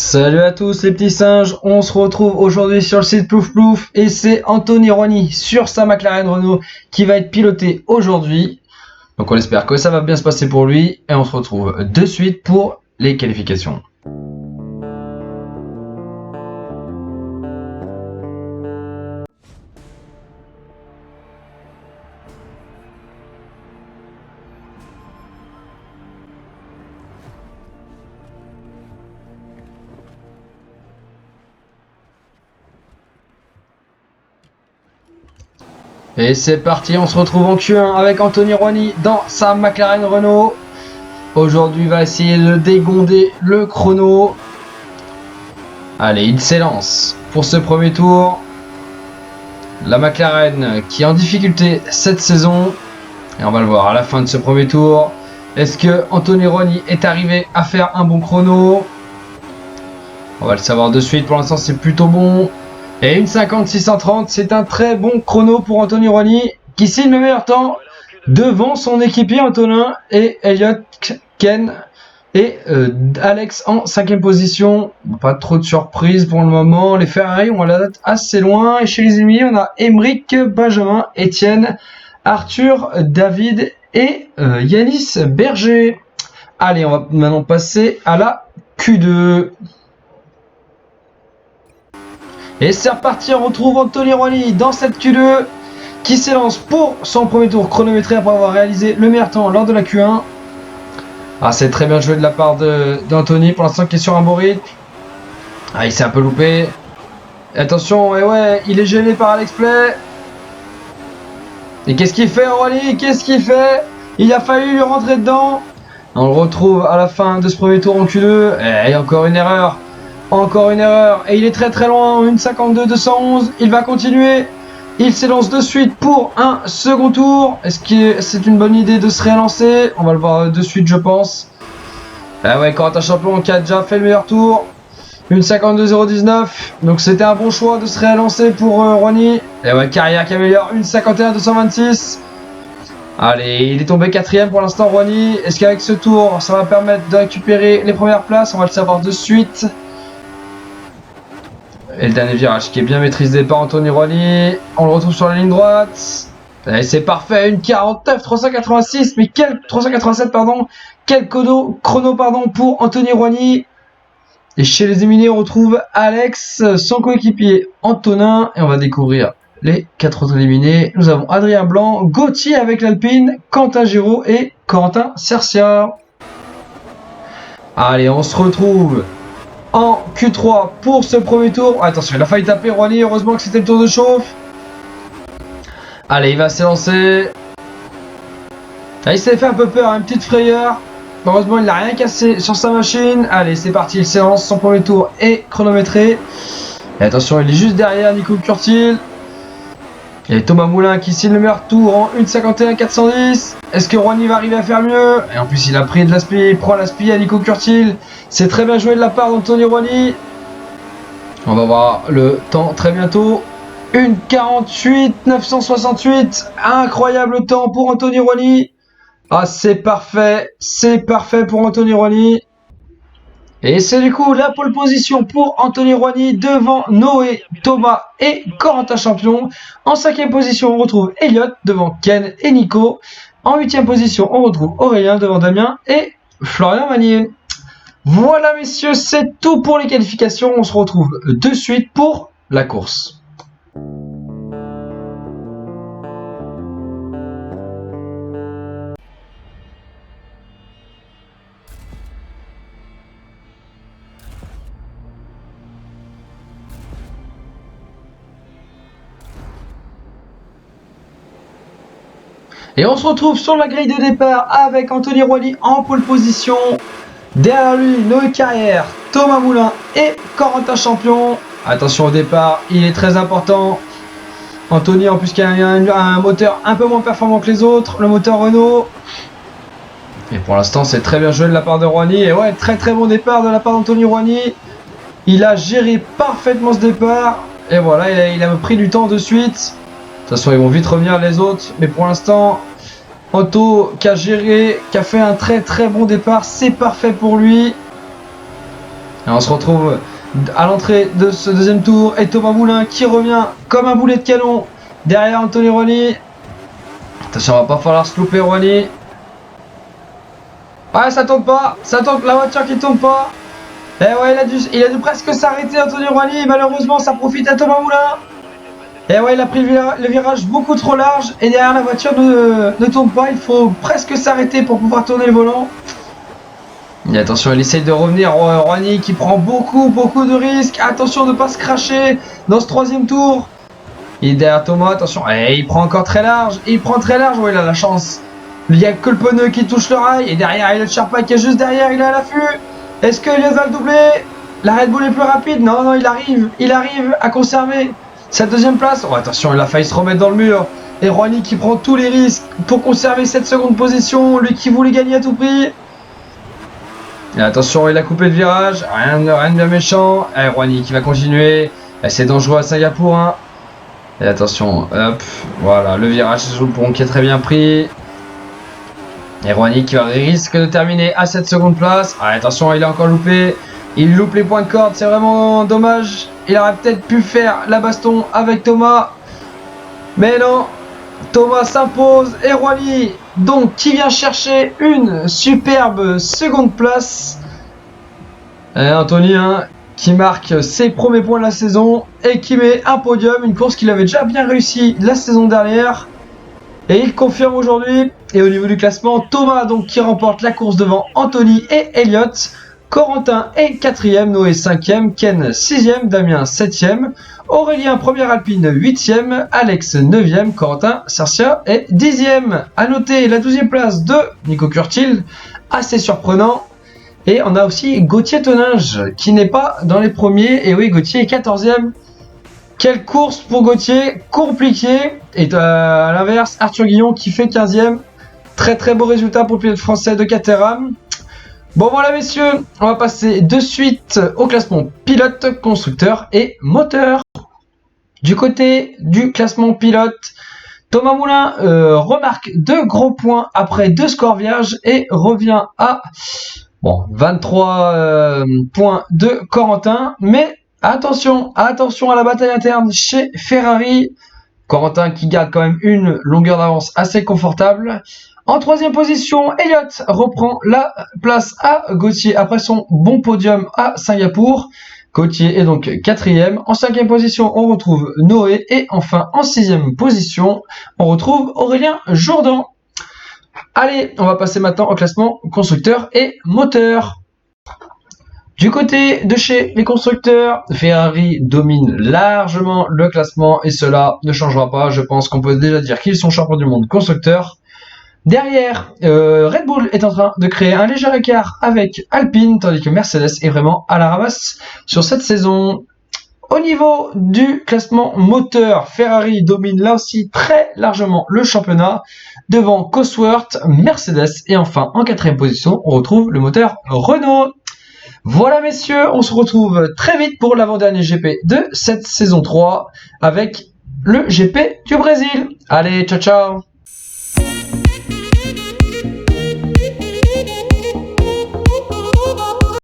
Salut à tous les petits singes, on se retrouve aujourd'hui sur le site Plouf Plouf et c'est Anthony Roigny sur sa McLaren Renault qui va être piloté aujourd'hui. Donc on espère que ça va bien se passer pour lui et on se retrouve de suite pour les qualifications. Et c'est parti, on se retrouve en Q1 avec Anthony Roigny dans sa McLaren Renault. Aujourd'hui, il va essayer de dégonder le chrono. Allez, il s'élance pour ce premier tour. La McLaren qui est en difficulté cette saison. Et on va le voir à la fin de ce premier tour. Est-ce que Anthony Roigny est arrivé à faire un bon chrono? On va le savoir de suite, pour l'instant c'est plutôt bon. Et une 50-630, c'est un très bon chrono pour Anthony Roigny qui signe le meilleur temps devant son équipier Antonin et Elliott Ken et Alex en 5e position. Pas trop de surprises pour le moment. Les Ferrari ont la date assez loin. Et chez les ennemis, on a Emeric, Benjamin, Etienne, Arthur, David et Yanis Berger. Allez, on va maintenant passer à la Q2. Et c'est reparti, on retrouve Anthony Roigny dans cette Q2 qui s'élance pour son premier tour chronométré après avoir réalisé le meilleur temps lors de la Q1. Ah, c'est très bien joué de la part d'Anthony pour l'instant qui est sur un bon rythme. Ah, il s'est un peu loupé. Attention, et ouais, il est gêné par Alex Play. Et qu'est-ce qu'il fait Roigny? Qu'est-ce qu'il fait? Il a fallu lui rentrer dedans. On le retrouve à la fin de ce premier tour en Q2. Et encore une erreur. Encore une erreur, et il est très très loin, une 52-211, il va continuer, il s'élance de suite pour un second tour. Est-ce que c'est une bonne idée de se rélancer? On va le voir de suite je pense. Ah ouais, Corentin Champion qui a déjà fait le meilleur tour, une 52-019, donc c'était un bon choix de se rélancer pour Roigny. Et ouais, carrière qui améliore, une 51-226. Allez, il est tombé 4ème pour l'instant Roigny. Est-ce qu'avec ce tour, ça va permettre de récupérer les premières places? On va le savoir de suite. Et le dernier virage qui est bien maîtrisé par Anthony Roigny. On le retrouve sur la ligne droite. Et c'est parfait, une 49-386. Mais quel 387 pardon. Quel chrono pardon pour Anthony Roigny. Et chez les éliminés on retrouve Alex, son coéquipier Antonin. Et on va découvrir les 4 autres éliminés. Nous avons Adrien Blanc, Gauthier avec l'Alpine, Quentin Giraud et Corentin Cercia. Allez, on se retrouve en Q3 pour ce premier tour. Attention, il a failli taper Roigny, heureusement que c'était le tour de chauffe. Allez, il va s'élancer. Ah, il s'est fait un peu peur, une petite frayeur. Heureusement, il n'a rien cassé sur sa machine. Allez, c'est parti, il s'élance, son premier tour est chronométré. Et attention, il est juste derrière Nico Curtil. Et Thomas Moulin qui signe le meilleur tour en 1,51,410. Est-ce que Roigny va arriver à faire mieux? Et en plus, il a pris de l'aspi, il prend l'aspi à Nico Curtil. C'est très bien joué de la part d'Anthony Roigny. On va voir le temps très bientôt. 1,48,968. Incroyable temps pour Anthony Roigny. Ah, c'est parfait pour Anthony Roigny. Et c'est du coup la pole position pour Anthony Roigny devant Noé, Thomas et Corentin Champion. En 5e position, on retrouve Elliott devant Ken et Nico. En 8e position, on retrouve Aurélien devant Damien et Florian Magnier. Voilà messieurs, c'est tout pour les qualifications. On se retrouve de suite pour la course. Et on se retrouve sur la grille de départ avec Anthony Roigny en pole position. Derrière lui, Noé Carrière, Thomas Moulin et Corentin Champion. Attention au départ, il est très important. Anthony en plus qui a un moteur un peu moins performant que les autres, le moteur Renault. Et pour l'instant c'est très bien joué de la part de Roigny. Et ouais, très très bon départ de la part d'Anthony Roigny. Il a géré parfaitement ce départ. Et voilà, il a pris du temps de suite. De toute façon, ils vont vite revenir les autres. Mais pour l'instant, Anto qui a géré, qui a fait un très très bon départ. C'est parfait pour lui. Et on se retrouve à l'entrée de ce deuxième tour. Et Thomas Moulin qui revient comme un boulet de canon derrière Anthony Rwani. Attention, on va pas falloir se louper Rwani. Ouais, ça tombe pas. Ça tombe, la voiture qui tombe pas. Et ouais, il a dû presque s'arrêter Anthony Rwani. Malheureusement, ça profite à Thomas Moulin. Et ouais, il a pris le virage beaucoup trop large. Et derrière, la voiture ne tourne pas. Il faut presque s'arrêter pour pouvoir tourner le volant. Et attention, il essaye de revenir. Rwani qui prend beaucoup de risques. Attention de ne pas se cracher dans ce troisième tour. Il est derrière Thomas. Attention, et il prend encore très large. Il prend très large. Ouais, il a la chance. Il n'y a que le pneu qui touche le rail. Et derrière, il y a le Sherpa qui est juste derrière. Il est à l'affût. Est-ce qu'il va le doubler? La Red Bull est plus rapide. Non, il arrive. Il arrive à conserver cette deuxième place. Oh, attention, il a failli se remettre dans le mur. Et Rwani qui prend tous les risques pour conserver cette seconde position. Lui qui voulait gagner à tout prix. Et attention, il a coupé le virage. Rien de bien méchant. Et Rwani qui va continuer. C'est dangereux à Singapour. Hein. Et attention, hop. Voilà, le virage sous le pont qui est très bien pris. Et Rwani qui risque de terminer à cette seconde place. Ah, attention, il a encore loupé. Il loupe les points de corde. C'est vraiment dommage. Il aurait peut-être pu faire la baston avec Thomas. Mais non. Thomas s'impose. Et Rwani, donc, qui vient chercher une superbe seconde place. Et Anthony, hein, qui marque ses premiers points de la saison. Et qui met un podium. Une course qu'il avait déjà bien réussi la saison dernière. Et il confirme aujourd'hui. Et au niveau du classement, Thomas donc qui remporte la course devant Anthony et Elliott. Corentin est 4ème, Noé 5ème, Ken 6ème, Damien 7ème, Aurélien première Alpine 8ème, Alex 9ème, Corentin Sarcia est 10ème. A noter la 12e place de Nico Curtil, assez surprenant. Et on a aussi Gauthier Toninge qui n'est pas dans les premiers. Et oui, Gauthier est 14ème. Quelle course pour Gauthier, compliquée. Et à l'inverse, Arthur Guillon qui fait 15ème. Très beau résultat pour le pilote français de Caterham. Bon voilà messieurs, on va passer de suite au classement pilote, constructeur et moteur. Du côté du classement pilote, Thomas Moulin remarque 2 gros points après 2 scores vierges et revient à 23 points de Corentin. Mais attention à la bataille interne chez Ferrari. Corentin qui garde quand même une longueur d'avance assez confortable. En 3e position, Elliott reprend la place à Gauthier après son bon podium à Singapour. Gauthier est donc 4ème. En 5e position, on retrouve Noé. Et enfin, en 6e position, on retrouve Aurélien Jourdan. Allez, on va passer maintenant au classement constructeur et moteur. Du côté de chez les constructeurs, Ferrari domine largement le classement et cela ne changera pas. Je pense qu'on peut déjà dire qu'ils sont champions du monde constructeurs. Derrière, Red Bull est en train de créer un léger écart avec Alpine, tandis que Mercedes est vraiment à la ramasse sur cette saison. Au niveau du classement moteur, Ferrari domine là aussi très largement le championnat devant Cosworth, Mercedes et enfin en 4ème position, on retrouve le moteur Renault. Voilà messieurs, on se retrouve très vite pour l'avant-dernier GP de cette saison 3 avec le GP du Brésil. Allez, ciao ciao!